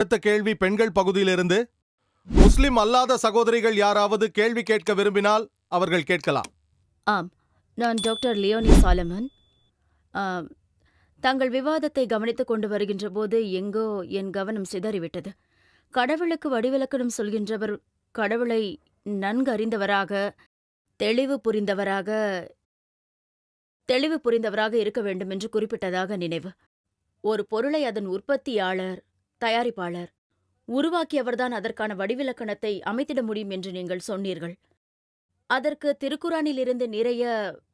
அடுத்த கேள்வி பெண்கள் பகுதியிலிருந்து. முஸ்லிம் அல்லாத சகோதரிகள் யாராவது கேள்வி கேட்க விரும்பினால் அவர்கள் கேட்கலாம். ஆம், நான் டாக்டர் லியோனி சாலமன். தங்கள் விவாதத்தை கவனித்துக் கொண்டு வருகின்ற போது எங்கோ என் கவனம் சிதறிவிட்டது. கடவுளுக்கு வடிவிலக்கணம் சொல்கின்றவர் கடவுளை நன்கு அறிந்தவராக, தெளிவு புரிந்தவராக இருக்க வேண்டும் என்று குறிப்பிட்டதாக நினைவு. ஒரு பொருளை அதன் உற்பத்தியாளர், தயாரிப்பாளர், உருவாக்கியவர்தான் அதற்கான வடிவிலக்கணத்தை அமைத்திட முடியும் என்று நீங்கள் சொன்னீர்கள். அதற்கு திருக்குரானிலிருந்து நிறைய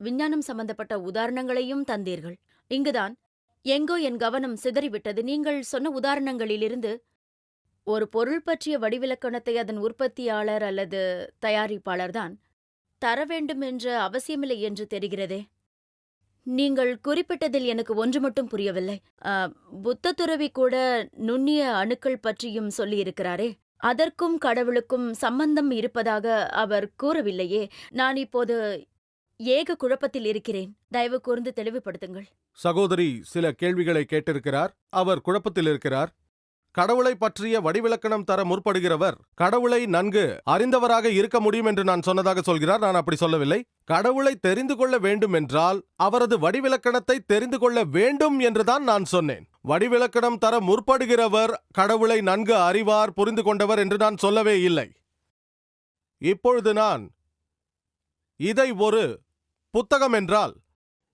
விஞ்ஞானம் சம்பந்தப்பட்ட உதாரணங்களையும் தந்தீர்கள். இங்குதான் எங்கோ என் கவனம் சிதறிவிட்டது. நீங்கள் சொன்ன உதாரணங்களிலிருந்து ஒரு பொருள் பற்றிய வடிவிலக்கணத்தை அதன் உற்பத்தியாளர் அல்லது தயாரிப்பாளர்தான் தர வேண்டும் என்ற அவசியமில்லை என்று தெரிகிறதே. நீங்கள் குறிப்பிட்டதில் எனக்கு ஒன்று மட்டும் புரியவில்லை. புத்த துறவி கூட நுண்ணிய அணுக்கள் பற்றியும் சொல்லியிருக்கிறாரே, அதற்கும் கடவுளுக்கும் சம்பந்தம் இருப்பதாக அவர் கூறவில்லையே. நான் இப்போது ஏக குழப்பத்தில் இருக்கிறேன். தயவு கூர்ந்து தெளிவுபடுத்துங்கள். சகோதரி சில கேள்விகளை கேட்டிருக்கிறார். அவர் குழப்பத்தில் இருக்கிறார். கடவுளை பற்றிய வடிவிலக்கணம் தர முற்படுகிறவர் கடவுளை நன்கு அறிந்தவராக இருக்க முடியும் என்று நான் சொன்னதாக சொல்கிறார். நான் அப்படி சொல்லவில்லை. கடவுளை தெரிந்து கொள்ள வேண்டும் என்றால் அவரது வடிவிலக்கணத்தை தெரிந்து கொள்ள வேண்டும் என்றுதான் நான் சொன்னேன். வடிவிலக்கணம் தர முற்படுகிறவர் கடவுளை நன்கு அறிவார், புரிந்து கொண்டவர் என்று நான் சொல்லவே இல்லை. இப்பொழுது நான் இதை ஒரு புத்தகம் என்றால்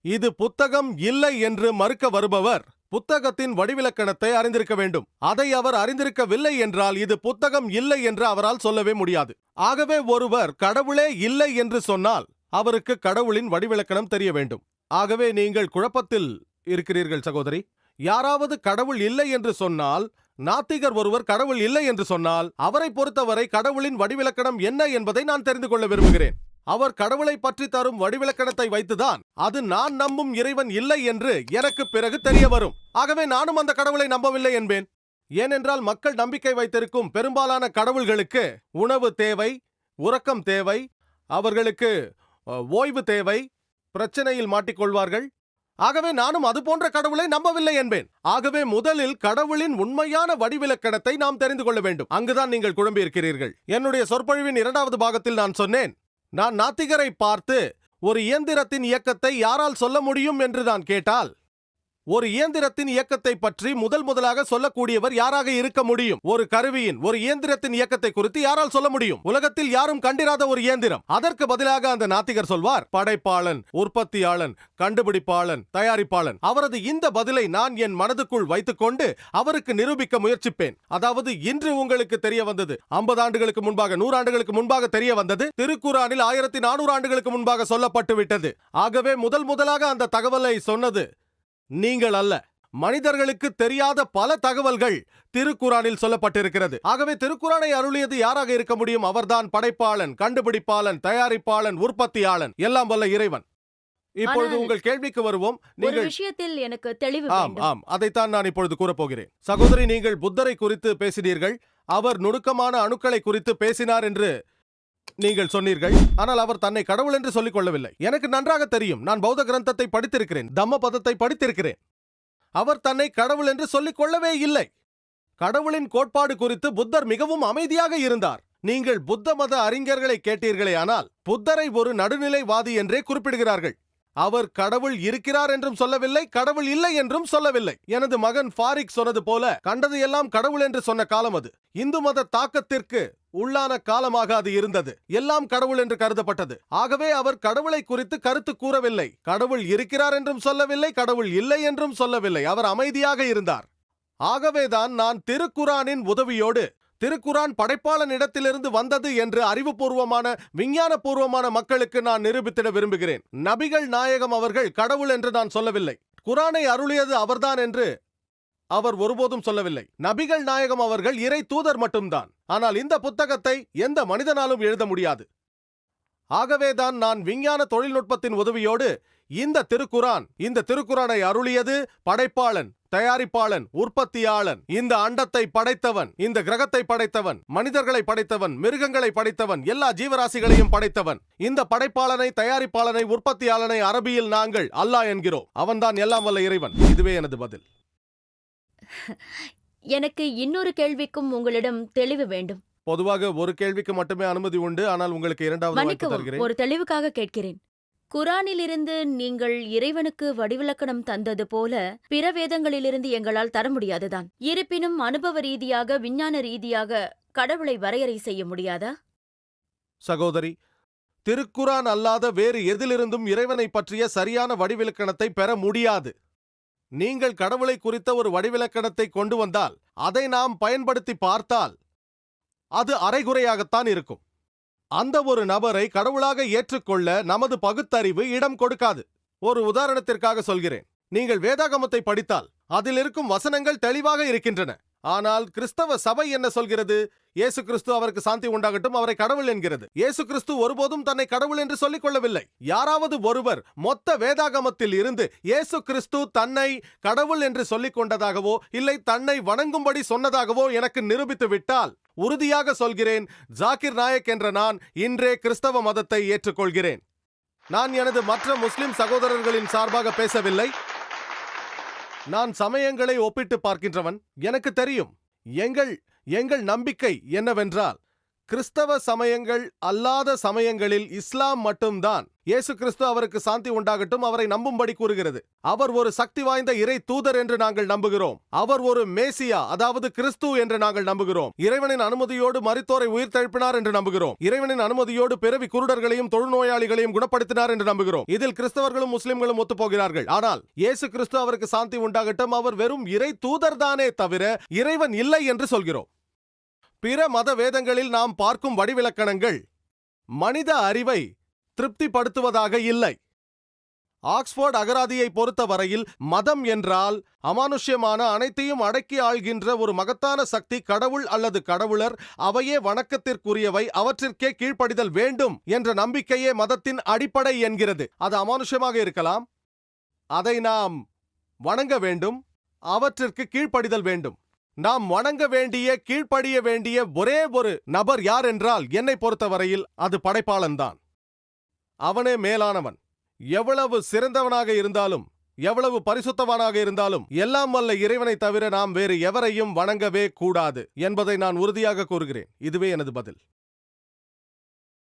இது புத்தகம் இல்லை என்று மறுக்க வருபவர் புத்தகத்தின் வடிவிலக்கணத்தை அறிந்திருக்க வேண்டும். அதை அவர் அறிந்திருக்கவில்லை என்றால் இது புத்தகம் இல்லை என்று அவரால் சொல்லவே முடியாது. ஆகவே ஒருவர் கடவுளே இல்லை என்று சொன்னால் அவருக்கு கடவுளின் வடிவிலக்கணம் தெரிய வேண்டும். ஆகவே நீங்கள் குழப்பத்தில் இருக்கிறீர்கள் சகோதரி. யாராவது கடவுள் இல்லை என்று சொன்னால், நாத்திகர் ஒருவர் கடவுள் இல்லை என்று சொன்னால், அவரை பொறுத்தவரை கடவுளின் வடிவிலக்கணம் என்ன என்பதை நான் தெரிந்து கொள்ள விரும்புகிறேன். அவர் கடவுளை பற்றி தரும் வடிவிலக்கணத்தை வைத்துதான் அது நான் நம்பும் இறைவன் இல்லை என்று எனக்கு பிறகு தெரிய வரும். ஆகவே நானும் அந்த கடவுளை நம்பவில்லை என்பேன். ஏனென்றால் மக்கள் நம்பிக்கை வைத்திருக்கும் பெரும்பாலான கடவுள்களுக்கு உணவு தேவை, உறக்கம் தேவை, அவர்களுக்கு ஓய்வு தேவை, பிரச்சனையில் மாட்டிக்கொள்வார்கள். ஆகவே நானும் அது போன்ற கடவுளை நம்பவில்லை என்பேன். ஆகவே முதலில் கடவுளின் உண்மையான வடிவிலக்கணத்தை நாம் தெரிந்து கொள்ள வேண்டும். அங்குதான் நீங்கள் குழம்பியிருக்கிறீர்கள். என்னுடைய சொற்பொழிவின் 2வது பாகத்தில் நான் சொன்னேன், நான் நாத்திகரை பார்த்து ஒரு இயந்திரத்தின் இயக்கத்தை யாரால் சொல்ல முடியும் என்று நான் கேட்டால், ஒரு இயந்திரத்தின் இயக்கத்தை பற்றி முதலாக சொல்லக்கூடியவர் யாராக இருக்க முடியும்? ஒரு கருவியின், ஒரு இயந்திரத்தின் இயக்கத்தை குறித்து யாரால் சொல்ல முடியும்? உலகத்தில் யாரும் கண்டிராத ஒரு இயந்திரம். அதற்கு பதிலாக அந்த நாத்திகர் சொல்வார், படைப்பாளன், உற்பத்தியாளன், கண்டுபிடிப்பாளன், தயாரிப்பாளன். அவரது இந்த பதிலை நான் என் மனதுக்குள் வைத்துக்கொண்டு அவருக்கு நிரூபிக்க முயற்சிப்பேன். அதாவது இன்று உங்களுக்கு தெரிய வந்தது 50 ஆண்டுகளுக்கு முன்பாக, 100 ஆண்டுகளுக்கு முன்பாக தெரிய வந்தது, திருக்குரானில் 1400 ஆண்டுகளுக்கு முன்பாக சொல்லப்பட்டு விட்டது. ஆகவே முதலாக அந்த தகவலை சொன்னது நீங்கள் அல்ல. மனிதர்களுக்கு தெரியாத பல தகவல்கள் திருக்குரானில் சொல்லப்பட்டிருக்கிறது. ஆகவே திருக்குரானை அருளியது யாராக இருக்க முடியும்? அவர்தான் படைப்பாளன், கண்டுபிடிப்பாளன், தயாரிப்பாளன், உற்பத்தியாளன், எல்லாம் வல்ல இறைவன். இப்பொழுது உங்கள் கேள்விக்கு வருவோம். ஒரு விஷயத்தில் எனக்கு தெளிவு வேண்டும். ஆம், அதைத்தான் நான் இப்பொழுது கூறப்போகிறேன். சகோதரி, நீங்கள் புத்தரை குறித்து பேசினீர்கள். அவர் நுணுக்கமான அணுக்களை குறித்து பேசினார் என்று நீங்கள் சொன்னீர்கள். ஆனால் அவர் தன்னை கடவுள் என்று சொல்லிக் கொள்ளவில்லை. எனக்கு நன்றாக தெரியும். நான் பௌத்த கிரந்தத்தை படித்திருக்கிறேன், தம்ம பதத்தை படித்திருக்கிறேன். அவர் தன்னை கடவுள் என்று சொல்லிக் கொள்ளவே இல்லை. கடவுளின் கோட்பாடு குறித்து புத்தர் மிகவும் அமைதியாக இருந்தார். நீங்கள் புத்த மத அறிஞர்களை கேட்டீர்களே, ஆனால் புத்தரை ஒரு நடுநிலைவாதி என்றே குறிப்பிடுகிறார்கள். அவர் கடவுள் இருக்கிறார் என்றும் சொல்லவில்லை, கடவுள் இல்லை என்றும் சொல்லவில்லை. எனது மகன் ஃபாரிக் சொன்னது போல, கண்டது எல்லாம் கடவுள் என்று சொன்ன காலம் அது. இந்து மத தாக்கத்திற்கு உள்ளான காலமாக அது இருந்தது. எல்லாம் கடவுள் என்று கருதப்பட்டது. ஆகவே அவர் கடவுளை குறித்து கருத்து கூறவில்லை. கடவுள் இருக்கிறார் என்றும் சொல்லவில்லை, கடவுள் இல்லை என்றும் சொல்லவில்லை. அவர் அமைதியாக இருந்தார். ஆகவேதான் நான் திருக்குரானின் உதவியோடு, திருக்குரான் படைப்பாளன் இடத்திலிருந்து வந்தது என்று அறிவுபூர்வமான, விஞ்ஞானபூர்வமான மக்களுக்கு நான் நிரூபித்திட விரும்புகிறேன். நபிகள் நாயகம் அவர்கள் கடவுள் என்று நான் சொல்லவில்லை. குரானை அருளியது அவர்தான் என்று அவர் ஒருபோதும் சொல்லவில்லை. நபிகள் நாயகம் அவர்கள் இறை தூதர் மட்டும்தான். ஆனால் இந்த புத்தகத்தை எந்த மனிதனாலும் எழுத முடியாது. ஆகவேதான் நான் விஞ்ஞான தொழில்நுட்பத்தின் உதவியோடு இந்த திருக்குரானை அருளியது படைப்பாளன், தயாரிப்பாளன், உற்பத்தியாளன், இந்த அண்டத்தை படைத்தவன், இந்த கிரகத்தை படைத்தவன், மனிதர்களை படைத்தவன், மிருகங்களை படைத்தவன், எல்லா ஜீவராசிகளையும் படைத்தவன். இந்த படைப்பாளனை, தயாரிப்பாளனை, உற்பத்தியாளனை அரபியில் நாங்கள் அல்லாஹ் என்கிறோம். அவன்தான் எல்லாம் வல்ல இறைவன். இதுவே எனது பதில். எனக்கு இன்னொரு கேள்விக்கும் உங்களிடம் தெளிவு வேண்டும். பொதுவாக ஒரு கேள்விக்கு மட்டுமே அனுமதி உண்டு, ஆனால் உங்களுக்கு இரண்டாவது வாய்ப்பு மன்னிக்கவும், தருகிறேன். ஒரு தெளிவுக்காக கேட்கிறேன். குரானிலிருந்து நீங்கள் இறைவனுக்கு வடிவிலக்கணம் தந்தது போல பிற வேதங்களிலிருந்து எங்களால் தர முடியாதுதான். இருப்பினும் அனுபவ ரீதியாக, விஞ்ஞான ரீதியாக கடவுளை வரையறை செய்ய முடியாதா? சகோதரி, திருக்குரான் அல்லாத வேறு எதிலிருந்தும் இறைவனை பற்றிய சரியான வடிவிலக்கணத்தை பெற முடியாது. நீங்கள் கடவுளை குறித்த ஒரு வடிவிலக்கணத்தை கொண்டு வந்தால், அதை நாம் பயன்படுத்தி பார்த்தால் அது அரைகுறையாகத்தான் இருக்கும். அந்த ஒரு நபரை கடவுளாக ஏற்றுக்கொள்ள நமது பகுத்தறிவு இடம் கொடுக்காது. ஒரு உதாரணத்திற்காக சொல்கிறேன். நீங்கள் வேதாகமத்தை படித்தால் அதில் இருக்கும் வசனங்கள் தெளிவாக இருக்கின்றன. ஆனால் கிறிஸ்தவ சபை என்ன சொல்கிறது? இயேசு கிறிஸ்து, அவருக்கு சாந்தி உண்டாகட்டும், அவரை கடவுள் என்கிறது. இயேசு கிறிஸ்து ஒருபோதும் தன்னை கடவுள் என்று சொல்லிக் கொள்ளவில்லை. யாராவது ஒருவர் மொத்த வேதாகமத்தில் இருந்து இயேசு கிறிஸ்து தன்னை கடவுள் என்று சொல்லிக் கொண்டதாகவோ இல்லை தன்னை வணங்கும்படி சொன்னதாகவோ எனக்கு நிரூபித்து விட்டால், உறுதியாக சொல்கிறேன், ஜாகிர் நாயக் என்ற நான் இன்றே கிறிஸ்தவ மதத்தை ஏற்றுக்கொள்கிறேன். நான் எனது மற்ற முஸ்லிம் சகோதரர்களின் சார்பாக பேசவில்லை. நான் சமயங்களை ஒப்பிட்டு பார்க்கின்றவன். எனக்கு தெரியும், எங்கள் நம்பிக்கை என்னவென்றால், கிறிஸ்தவ சமயங்கள் அல்லாத சமயங்களில் இஸ்லாம் மட்டும்தான் இயேசு கிறிஸ்து, அவருக்கு சாந்தி உண்டாகட்டும், அவரை நம்பும்படி கூறுகிறது. அவர் ஒரு சக்தி வாய்ந்த இறை தூதர் என்று நாங்கள் நம்புகிறோம். அவர் ஒரு மேசியா, அதாவது கிறிஸ்து என்று நாங்கள் நம்புகிறோம். இறைவனின் அனுமதியோடு மரித்தோரை உயிர்த்தெழுப்பினார் என்று நம்புகிறோம். இறைவனின் அனுமதியோடு பிறவி குருடர்களையும் தொழுநோயாளிகளையும் குணப்படுத்தினார் என்று நம்புகிறோம். இதில் கிறிஸ்தவர்களும் முஸ்லிம்களும் ஒத்துப்போகிறார்கள். ஆனால் இயேசு கிறிஸ்து, அவருக்கு சாந்தி உண்டாகட்டும், அவர் வெறும் இறை தூதர் தானே தவிர இறைவன் இல்லை என்று சொல்கிறோம். பிற மத வேதங்களில் நாம் பார்க்கும் வடிவிலக்கணங்கள் மனித அறிவை திருப்திப்படுத்துவதாக இல்லை. ஆக்ஸ்போர்ட் அகராதியை பொறுத்தவரையில் மதம் என்றால் அமானுஷ்யமான, அனைத்தையும் அடக்கி ஆள்கின்ற ஒரு மகத்தான சக்தி, கடவுள் அல்லது கடவுளர், அவையே வணக்கத்திற்குரியவை, அவற்றிற்கே கீழ்ப்படிதல் வேண்டும் என்ற நம்பிக்கையே மதத்தின் அடிப்படை என்கிறது. அது அமானுஷ்யமாக இருக்கலாம், அதை நாம் வணங்க வேண்டும், அவற்றிற்கு கீழ்ப்படிதல் வேண்டும். நாம் வணங்க வேண்டிய, கீழ்ப்படிய வேண்டிய ஒரே ஒரு நபர் யார் என்றால், என்னை பொறுத்தவரையில் அது படைப்பாளன்தான். அவனே மேலானவன். எவ்வளவு சிறந்தவனாக இருந்தாலும், எவ்வளவு பரிசுத்தவனாக இருந்தாலும், எல்லாம் வல்ல இறைவனை தவிர நாம் வேறு எவரையும் வணங்கவே கூடாது என்பதை நான் உறுதியாக கூறுகிறேன். இதுவே எனது பதில்.